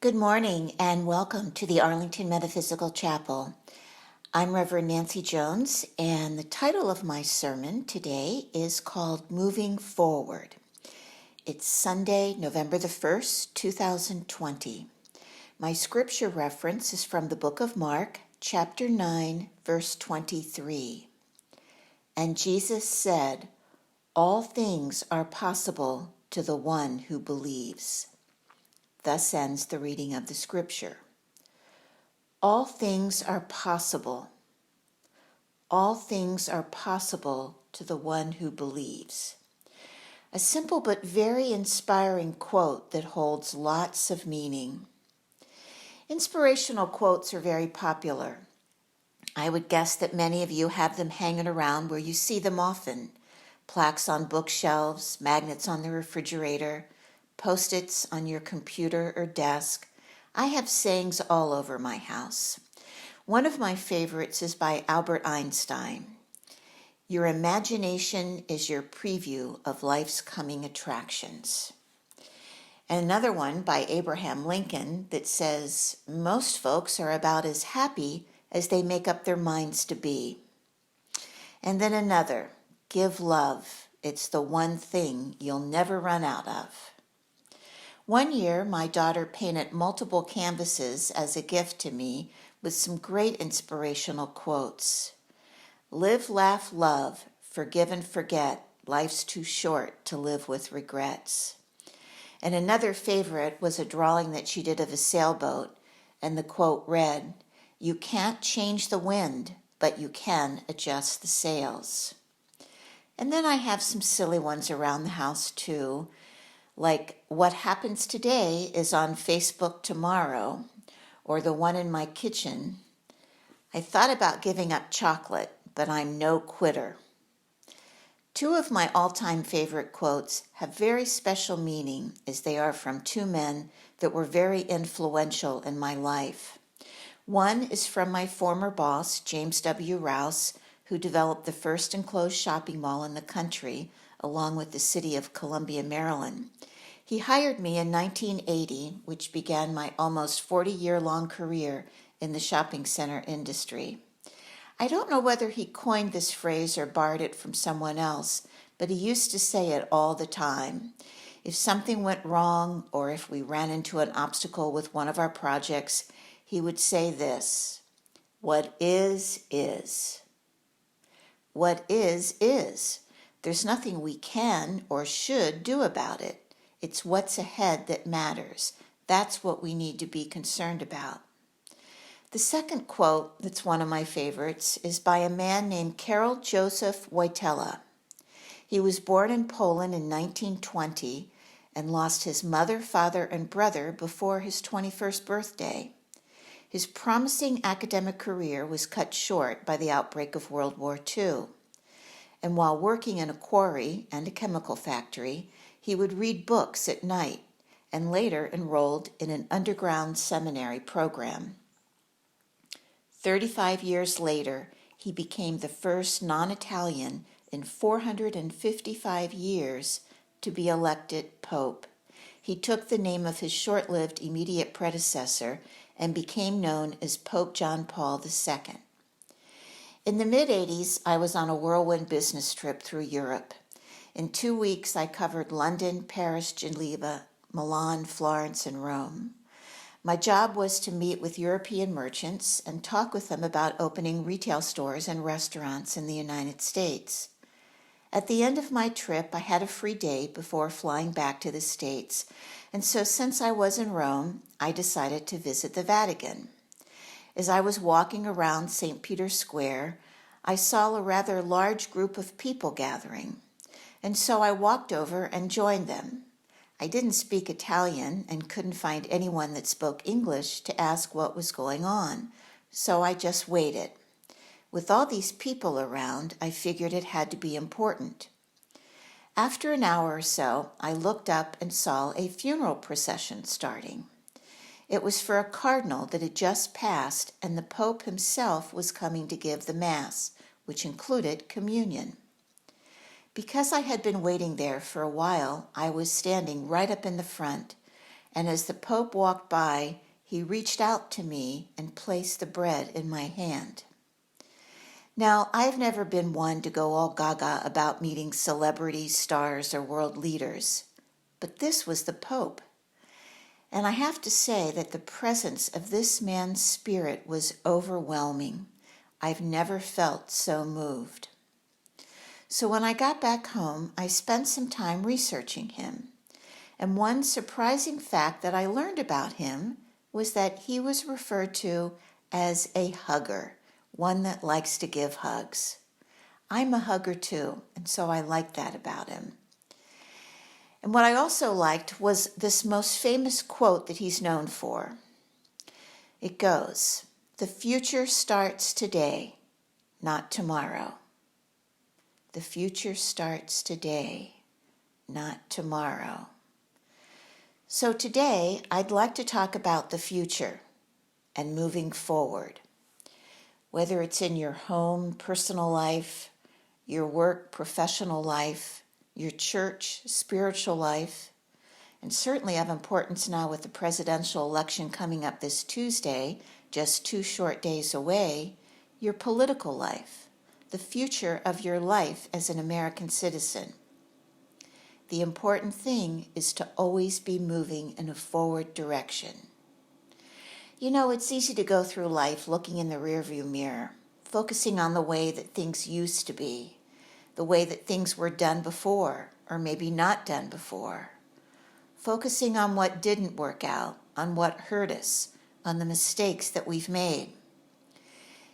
Good morning and welcome to the Arlington Metaphysical Chapel. I'm Reverend Nancy Jones, and the title of my sermon today is called Moving Forward. It's Sunday, November the 1st, 2020. My scripture reference is from the book of Mark, chapter 9, verse 23. And Jesus said, "All things are possible to the one who believes." Thus ends the reading of the scripture. All things are possible. All things are possible to the one who believes. A simple but very inspiring quote that holds lots of meaning. Inspirational quotes are very popular. I would guess that many of you have them hanging around where you see them often. Plaques on bookshelves, magnets on the refrigerator, Post-its on your computer or desk. I have sayings all over my house. One of my favorites is by Albert Einstein. Your imagination is your preview of life's coming attractions. And another one by Abraham Lincoln that says, most folks are about as happy as they make up their minds to be. And then another, give love. It's the one thing you'll never run out of. One year, my daughter painted multiple canvases as a gift to me with some great inspirational quotes. Live, laugh, love, forgive and forget. Life's too short to live with regrets. And another favorite was a drawing that she did of a sailboat, and the quote read, "You can't change the wind, but you can adjust the sails." And then I have some silly ones around the house too, like what happens today is on Facebook tomorrow, or the one in my kitchen. I thought about giving up chocolate, but I'm no quitter. Two of my all-time favorite quotes have very special meaning as they are from two men that were very influential in my life. One is from my former boss, James W. Rouse, who developed the first enclosed shopping mall in the country, along with the city of Columbia, Maryland. He hired me in 1980, which began my almost 40-year-long career in the shopping center industry. I don't know whether he coined this phrase or borrowed it from someone else, but he used to say it all the time. If something went wrong or if we ran into an obstacle with one of our projects, he would say this, "What is, is. What is. There's nothing we can or should do about it. It's what's ahead that matters. That's what we need to be concerned about." The second quote that's one of my favorites is by a man named Karol Joseph Wojtyla. He was born in Poland in 1920 and lost his mother, father, and brother before his 21st birthday. His promising academic career was cut short by the outbreak of World War II. And while working in a quarry and a chemical factory, he would read books at night and later enrolled in an underground seminary program. 35 years later, he became the first non-Italian in 455 years to be elected Pope. He took the name of his short-lived immediate predecessor and became known as Pope John Paul II. In the mid-'80s, I was on a whirlwind business trip through Europe. In 2 weeks, I covered London, Paris, Geneva, Milan, Florence, and Rome. My job was to meet with European merchants and talk with them about opening retail stores and restaurants in the United States. At the end of my trip, I had a free day before flying back to the States, and so since I was in Rome, I decided to visit the Vatican. As I was walking around St. Peter's Square, I saw a rather large group of people gathering, and so I walked over and joined them. I didn't speak Italian and couldn't find anyone that spoke English to ask what was going on, so I just waited. With all these people around, I figured it had to be important. After an hour or so, I looked up and saw a funeral procession starting. It was for a cardinal that had just passed, and the Pope himself was coming to give the Mass, which included communion. Because I had been waiting there for a while, I was standing right up in the front, and as the Pope walked by, he reached out to me and placed the bread in my hand. Now, I've never been one to go all gaga about meeting celebrities, stars, or world leaders, but this was the Pope. And I have to say that the presence of this man's spirit was overwhelming. I've never felt so moved. So when I got back home, I spent some time researching him. And one surprising fact that I learned about him was that he was referred to as a hugger, one that likes to give hugs. I'm a hugger too, and so I like that about him. And what I also liked was this most famous quote that he's known for. It goes, "The future starts today, not tomorrow." The future starts today, not tomorrow. So today, I'd like to talk about the future and moving forward. Whether it's in your home, personal life, your work, professional life, your church, spiritual life, and certainly of importance now with the presidential election coming up this Tuesday, just 2 short days away, your political life, the future of your life as an American citizen. The important thing is to always be moving in a forward direction. You know, it's easy to go through life looking in the rearview mirror, focusing on the way that things used to be, the way that things were done before, or maybe not done before. Focusing on what didn't work out, on what hurt us, on the mistakes that we've made.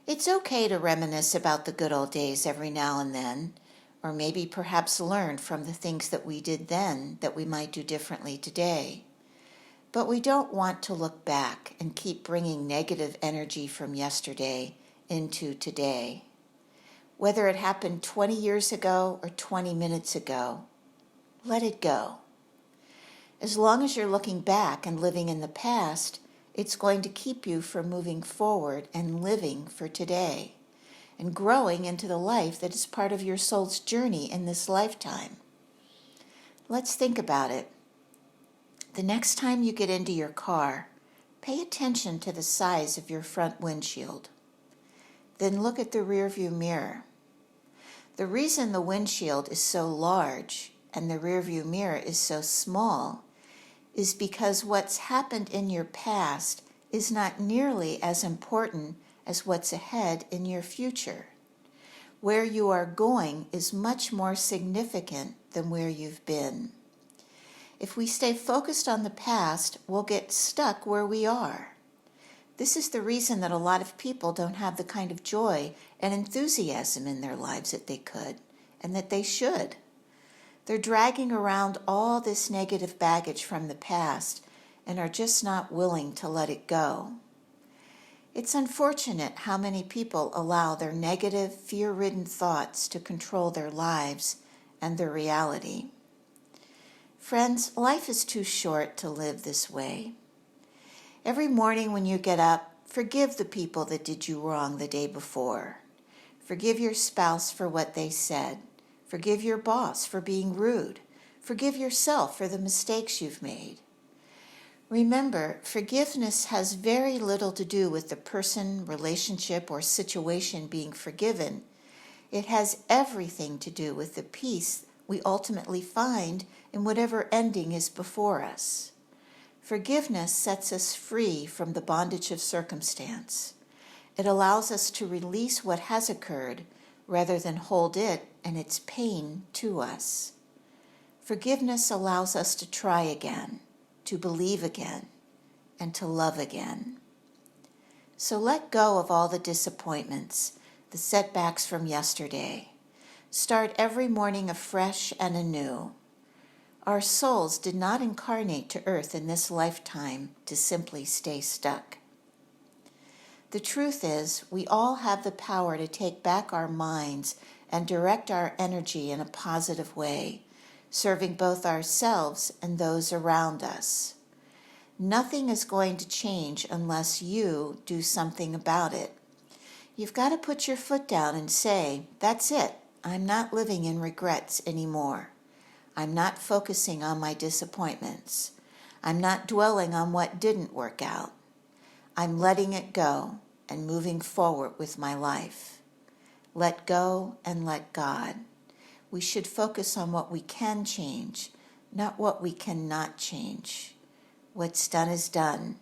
It's okay to reminisce about the good old days every now and then, or maybe perhaps learn from the things that we did then that we might do differently today. But we don't want to look back and keep bringing negative energy from yesterday into today. Whether it happened 20 years ago or 20 minutes ago, let it go. As long as you're looking back and living in the past, it's going to keep you from moving forward and living for today and growing into the life that is part of your soul's journey in this lifetime. Let's think about it. The next time you get into your car, pay attention to the size of your front windshield. Then look at the rearview mirror. The reason the windshield is so large and the rearview mirror is so small is because what's happened in your past is not nearly as important as what's ahead in your future. Where you are going is much more significant than where you've been. If we stay focused on the past, we'll get stuck where we are. This is the reason that a lot of people don't have the kind of joy and enthusiasm in their lives that they could, and that they should. They're dragging around all this negative baggage from the past and are just not willing to let it go. It's unfortunate how many people allow their negative, fear-ridden thoughts to control their lives and their reality. Friends, life is too short to live this way. Every morning when you get up, forgive the people that did you wrong the day before. Forgive your spouse for what they said. Forgive your boss for being rude. Forgive yourself for the mistakes you've made. Remember, forgiveness has very little to do with the person, relationship, or situation being forgiven. It has everything to do with the peace we ultimately find in whatever ending is before us. Forgiveness sets us free from the bondage of circumstance. It allows us to release what has occurred rather than hold it and its pain to us. Forgiveness allows us to try again, to believe again, and to love again. So let go of all the disappointments, the setbacks from yesterday. Start every morning afresh and anew. Our souls did not incarnate to earth in this lifetime to simply stay stuck. The truth is, we all have the power to take back our minds and direct our energy in a positive way, serving both ourselves and those around us. Nothing is going to change unless you do something about it. You've got to put your foot down and say, that's it. I'm not living in regrets anymore. I'm not focusing on my disappointments. I'm not dwelling on what didn't work out. I'm letting it go and moving forward with my life. Let go and let God. We should focus on what we can change, not what we cannot change. What's done is done.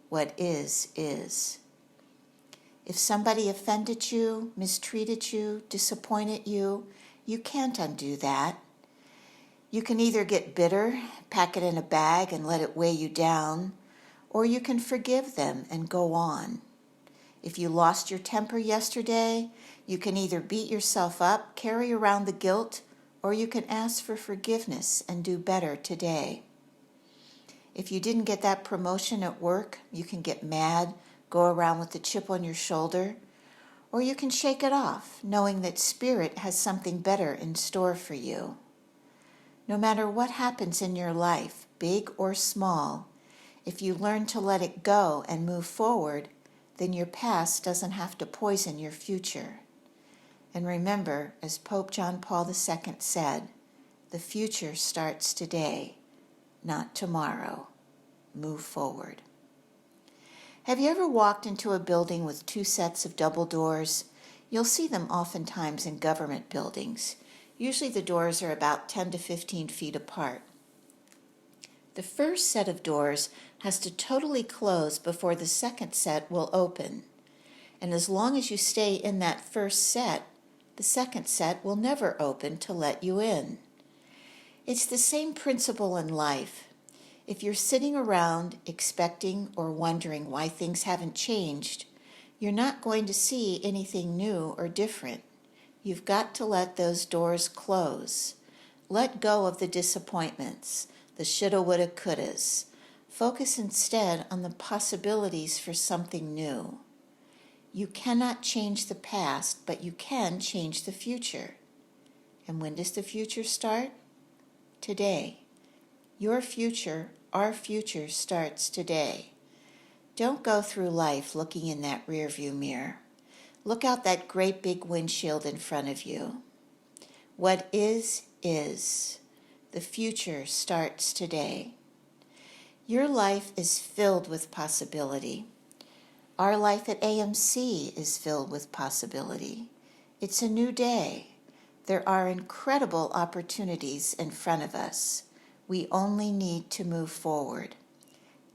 What is. If somebody offended you, mistreated you, disappointed you, you can't undo that. You can either get bitter, pack it in a bag and let it weigh you down, or you can forgive them and go on. If you lost your temper yesterday, you can either beat yourself up, carry around the guilt, or you can ask for forgiveness and do better today. If you didn't get that promotion at work, you can get mad, go around with the chip on your shoulder, or you can shake it off, knowing that Spirit has something better in store for you. No matter what happens in your life, big or small, if you learn to let it go and move forward, then your past doesn't have to poison your future. And remember, as Pope John Paul II said, the future starts today, not tomorrow. Move forward. Have you ever walked into a building with 2 sets of double doors? You'll see them oftentimes in government buildings. Usually the doors are about 10 to 15 feet apart. The first set of doors has to totally close before the second set will open. And as long as you stay in that first set, the second set will never open to let you in. It's the same principle in life. If you're sitting around expecting or wondering why things haven't changed, you're not going to see anything new or different. You've got to let those doors close. Let go of the disappointments, the shoulda, woulda, couldas. Focus instead on the possibilities for something new. You cannot change the past, but you can change the future. And when does the future start? Today. Your future, our future, starts today. Don't go through life looking in that rearview mirror. Look out that great big windshield in front of you. What is. The future starts today. Your life is filled with possibility. Our life at AMC is filled with possibility. It's a new day. There are incredible opportunities in front of us. We only need to move forward.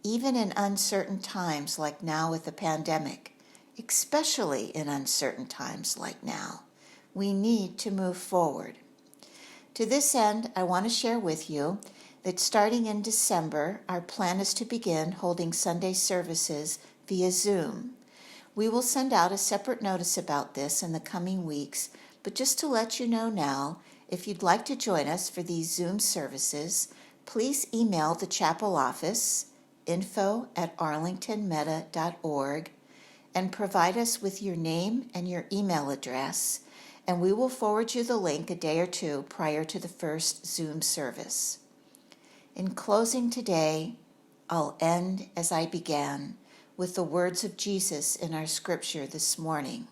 Even in uncertain times like now with the pandemic, especially in uncertain times like now, we need to move forward. To this end, I want to share with you that starting in December, our plan is to begin holding Sunday services via Zoom. We will send out a separate notice about this in the coming weeks, but just to let you know now, if you'd like to join us for these Zoom services, please email the chapel office, info@arlingtonmeta.org, and provide us with your name and your email address, and we will forward you the link a day or two prior to the first Zoom service. In closing today, I'll end as I began, with the words of Jesus in our scripture this morning.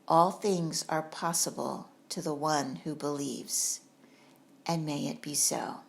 All things are possible to the one who believes, and may it be so.